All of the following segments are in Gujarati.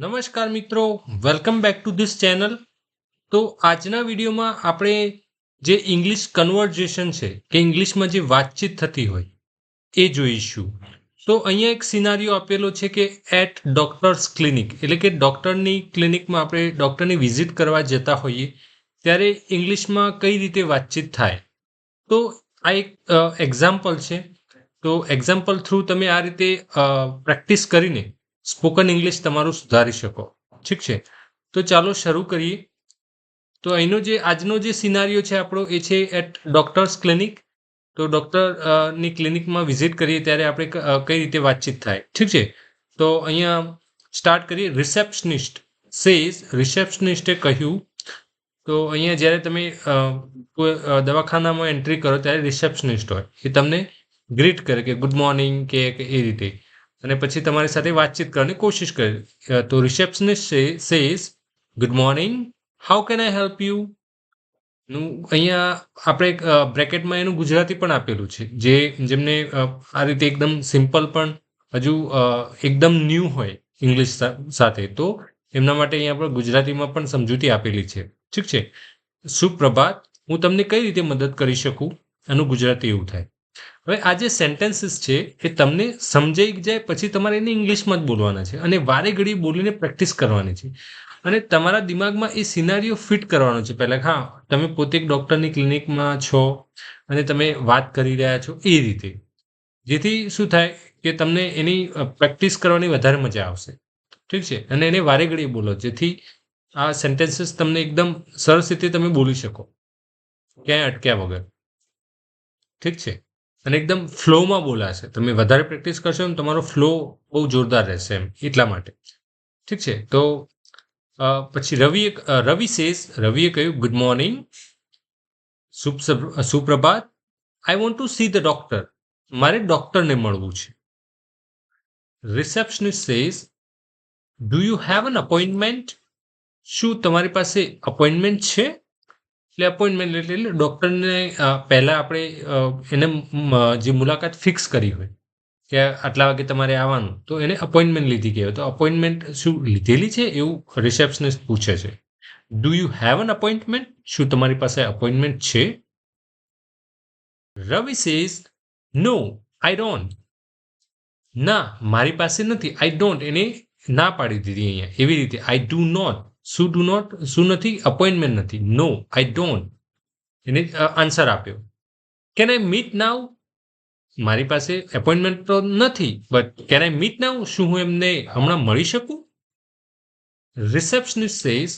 નમસ્કાર મિત્રો, welcome back to this channel. તો આજના વિડીયોમાં આપણે જે ઇંગ્લિશ કન્વર્ઝેશન છે કે ઇંગ્લિશમાં જે વાતચીત થતી હોય એ જોઈશું. તો અહીંયા એક સિનારીઓ આપેલો છે કે એટ ડોક્ટર્સ ક્લિનિક, એટલે કે ડૉક્ટરની ક્લિનિકમાં આપણે ડૉક્ટરની વિઝિટ કરવા જતા હોઈએ ત્યારે ઇંગ્લિશમાં કઈ રીતે વાતચીત થાય. તો આ એક એક્ઝામ્પલ છે. તો એક્ઝામ્પલ થ્રુ તમે આ રીતે પ્રેક્ટિસ કરીને સ્પોકન ઇંગ્લિશ તમારું સુધારી શકો. ઠીક છે, તો ચાલો શરૂ કરીએ. તો અહીંનો જે આજનો જે સિનારીઓ છે આપણો એ છે એટ ડોક્ટર્સ ક્લિનિક. તો ડૉક્ટરની ક્લિનિકમાં વિઝિટ કરીએ ત્યારે આપણે કઈ રીતે વાતચીત થાય. ઠીક છે, તો અહીંયા સ્ટાર્ટ કરીએ. રિસેપ્શનિસ્ટ સેઝ, રિસેપ્શનિસ્ટે કહ્યું. તો અહીંયા જ્યારે તમે દવાખાનામાં એન્ટ્રી કરો ત્યારે રિસેપ્શનિસ્ટ હોય એ તમને ગ્રીટ કરે કે ગુડ મોર્નિંગ કે એ રીતે, અને પછી તમારી સાથે વાતચીત કરવાની કોશિશ કરે. તો receptionist says good morning, how can I help you. નું અહીંયા આપણે બ્રેકેટમાં એનું ગુજરાતી પણ આપેલું છે. જેમને આ રીતે એકદમ સિમ્પલ પણ હજુ એકદમ ન્યૂ હોય ઇંગ્લિશ સાથે, તો એમના માટે અહીંયા આપણે ગુજરાતીમાં પણ સમજૂતી આપેલી છે. ઠીક છે. સુપ્રભાત, હું તમને કઈ રીતે મદદ કરી શકું, આનું ગુજરાતી એવું થાય. હવે આ જે સેન્ટેન્સીસ છે એ તમને સમજાઈ જાય પછી તમારે એને ઇંગ્લિશમાં જ બોલવાના છે અને વારે ઘડી બોલીને પ્રેક્ટિસ કરવાની છે અને તમારા દિમાગમાં એ સિનારીઓ ફિટ કરવાનો છે પહેલાં. હા, તમે પોતે એક ડૉક્ટરની ક્લિનિકમાં છો અને તમે વાત કરી રહ્યા છો એ રીતે, જેથી શું થાય કે તમને એની પ્રેક્ટિસ કરવાની વધારે મજા આવશે. ઠીક છે, અને એને વારે ઘડી બોલો જેથી આ સેન્ટેન્સીસ તમને એકદમ સરસ રીતે તમે બોલી શકો ક્યાંય અટક્યા વગર. ઠીક છે, અને એકદમ ફ્લોમાં બોલાશે. તમે વધારે પ્રેક્ટિસ કરશો ને તમારો ફ્લો બહુ જોરદાર રહેશે એમ, એટલા માટે. ઠીક છે, તો પછી રવિ સેઝ, રવિએ કહ્યું ગુડ મોર્નિંગ, સુપ્રભાત, I want to see the doctor, મારે ડોક્ટરને મળવું છે. Receptionist says do you have an appointment, શું તમારી પાસે અપોઇન્ટમેન્ટ છે. એટલે અપોઇન્ટમેન્ટ એટલે ડૉક્ટરને પહેલાં આપણે એને જે મુલાકાત ફિક્સ કરી હોય કે આટલા વાગે તમારે આવવાનું, તો એને અપોઇન્ટમેન્ટ લીધી કહેવાય. તો અપોઇન્ટમેન્ટ શું લીધેલી છે એવું રિસેપ્શનિસ્ટ પૂછે છે. Do you have an appointment, શું તમારી પાસે અપોઇન્ટમેન્ટ છે. રવિ સેઝ નો આઈ ડોન્ટ, ના મારી પાસે નથી. આઈ ડોન્ટ એને ના પાડી દીધી અહીંયા એવી રીતે. આઈ ડુ નોટ, શું નથી, અપોઇન્ટમેન્ટ નથી. નો આઈ ડોન્ટ એને આન્સર આપ્યો. કેન આઈ મીટ નાઉ, મારી પાસે એપોઇન્ટમેન્ટ તો નથી but can I meet now, શું હું એમને હમણાં મળી શકું. Receptionist says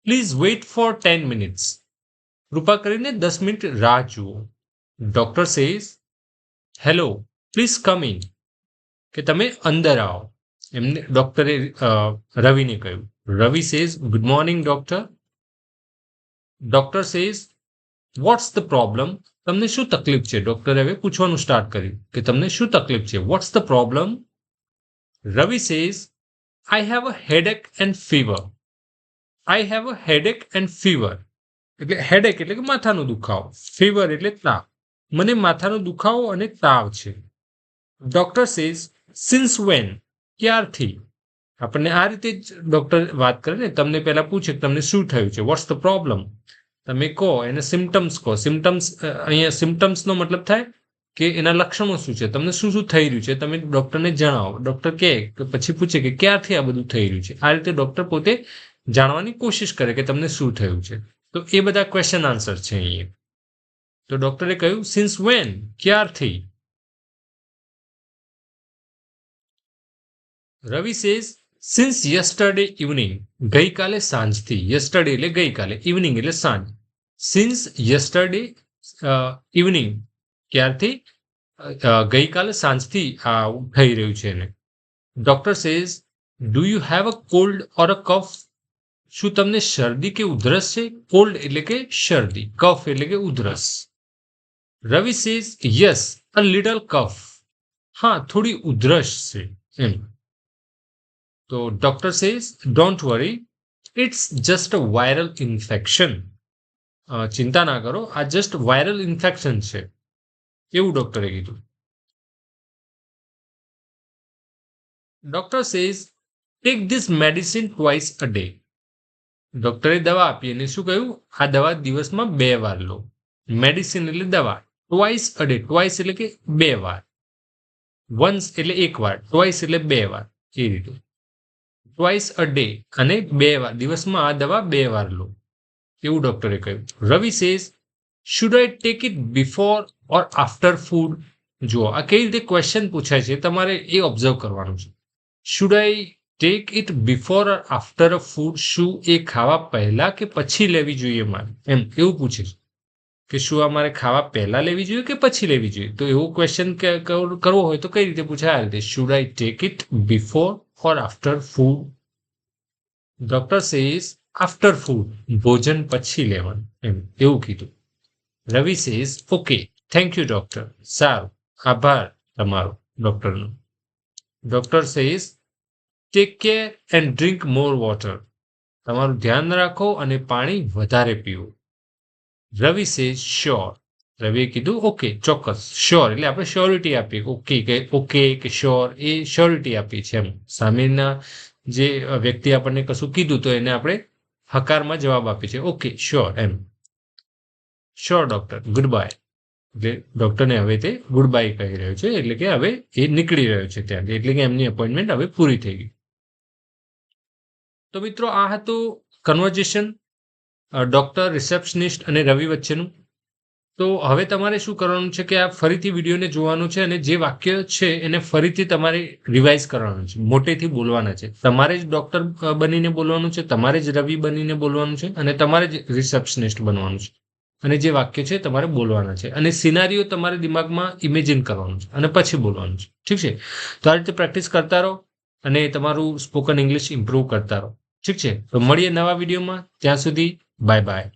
please wait for 10 minutes, કૃપા કરીને 10 મિનિટ રાહ જુઓ. Doctor says hello please come in, કે તમે અંદર આવો. એમને ડોક્ટરે રવિને કહ્યું. Ravi says good morning doctor. Doctor says what's the problem, તમને શું તકલીફ છે. ડોક્ટરે હવે પૂછવાનું સ્ટાર્ટ કર્યું કે તમને શું તકલીફ છે. Watts the problem. Ravi says I have a headache and fever. I have a headache and fever એટલે હેડેક એટલે કે માથાનો દુખાવો, ફીવર એટલે તાવ. મને માથાનો દુખાવો અને તાવ છે. ડોક્ટર સેઝ સિન્સ વેન, ક્યારથી. આપણને આ રીતે જ ડોક્ટર વાત કરે ને, તમને પહેલા પૂછે કે તમને શું થયું છે. વોટ્સ ધ પ્રોબ્લેમ, તમે કહો એને સિમ્ટમ્સ કહો. સિમ્ટમ્સ અહીંયા સિમ્ટમ્સનો મતલબ થાય કે એના લક્ષણો શું છે, તમને શું શું થઈ રહ્યું છે તમે ડૉક્ટરને જણાવો. ડૉક્ટર કહે કે પછી પૂછે કે ક્યારથી આ બધું થઈ રહ્યું છે. આ રીતે ડૉક્ટર પોતે જાણવાની કોશિશ કરે કે તમને શું થયું છે. તો એ બધા ક્વેશ્ચન આન્સર છે અહીંયા. તો ડૉક્ટરે કહ્યું સિન્સ વેન, ક્યારથી. રવિ સેઝ સિન્સ યસ્ટરડે ઇવનિંગ, ગઈકાલે સાંજથી. યસ્ટરડે એટલે ગઈકાલે, ઇવનિંગ એટલે સાંજ. સિન્સ યસ્ટરડે ઇવનિંગ, ક્યારથી, ગઈકાલે સાંજથી આ થઈ રહ્યું છે એને. Doctor says do you have a cold or a cough, શું તમને શરદી કે ઉધરસ છે. કોલ્ડ એટલે કે શરદી, કફ એટલે કે ઉધરસ. Ravi says yes a little cough, હા થોડી ઉધરસ છે એમ. તો doctor says don't worry, it's just a viral infection, ચિંતા ના કરો આ જસ્ટ વાયરલ ઇન્ફેક્શન છે એવું ડોક્ટરે કીધું. Doctor says take this medicine twice a day. ડોક્ટરે દવા આપી અને શું કહ્યું? આ દવા દિવસમાં 2 વાર લો. મેડિસિન એટલે દવા. ટ્વાઇસ અ ડે, ટ્વાઇસ એટલે કે 2 વાર. વન્સ એટલે 1 વાર, ટ્વાઇસ એટલે 2 વાર. એ રીતે ટ્વાઇસ અ ડે અને 2 વાર, દિવસમાં આ દવા 2 વાર લો, એવું ડોક્ટરે કહ્યું. Ravi says, should I take it before or after food? જુઓ, આ કઈ રીતે ક્વેશ્ચન પૂછાય છે તમારે એ ઓબ્ઝર્વ કરવાનું છે. Should I take it before or after a food? શું એ ખાવા પહેલા કે પછી લેવી જોઈએ મારે? એમ એવું પૂછે છે કે શું આ મારે ખાવા પહેલા લેવી જોઈએ કે પછી લેવી જોઈએ? તો એવો ક્વેશ્ચન કરવો હોય તો કઈ રીતે પૂછાય? આ રીતે, should I take it before or after food? Doctor says after food, ભોજન પછી લેવાનું, એમ એવું કીધું. Ravi says okay, thank you doctor, સારું, આભાર તમારો ડોક્ટરનો. Doctor says take care and drink more water, તમારું ધ્યાન રાખો અને પાણી વધારે પીવું. રવિ સેઝ શ્યોર, રવિએ કીધું ઓકે, ચોક્કસ. શ્યોર એટલે આપણે શ્યોરિટી આપીએ, ઓકે કે શ્યોર, એ શ્યોરિટી આપી છે એમ. સામેના જે વ્યક્તિ આપણને કશું કીધું તો એને આપણે હકારમાં જવાબ આપીએ છીએ, ઓકે શ્યોર એમ. Sure doctor, goodbye. એટલે ડોક્ટરને હવે તે ગુડ બાય કહી રહ્યો છે, એટલે કે હવે એ નીકળી રહ્યો છે ત્યાંથી, એટલે કે એમની અપોઇન્ટમેન્ટ હવે પૂરી થઈ ગઈ. તો મિત્રો, આ હતું કન્વર્ઝેશન ડોક્ટર, રિસેપ્શનિસ્ટ અને રવિ વચ્ચેનું. તો હવે તમારે શું કરવાનું છે કે આ ફરીથી વિડીયોને જોવાનું છે અને જે વાક્ય છે એને ફરીથી તમારે રિવાઇઝ કરવાનું છે, મોટેથી બોલવાના છે. તમારે જ ડોક્ટર બનીને બોલવાનું છે, તમારે જ રવિ બનીને બોલવાનું છે અને તમારે જ રિસેપ્શનિસ્ટ બનવાનું છે. અને જે વાક્ય છે તમારે બોલવાના છે અને સિનારીઓ તમારે દિમાગમાં ઇમેજિન કરવાનું છે અને પછી બોલવાનું છે. ઠીક છે? તો આ રીતે પ્રેક્ટિસ કરતા રહો અને તમારું સ્પોકન ઇંગ્લિશ ઇમ્પ્રૂવ કરતા રહો. ઠીક છે? તો મળીએ નવા વિડીયોમાં. ત્યાં સુધી બાય બાય.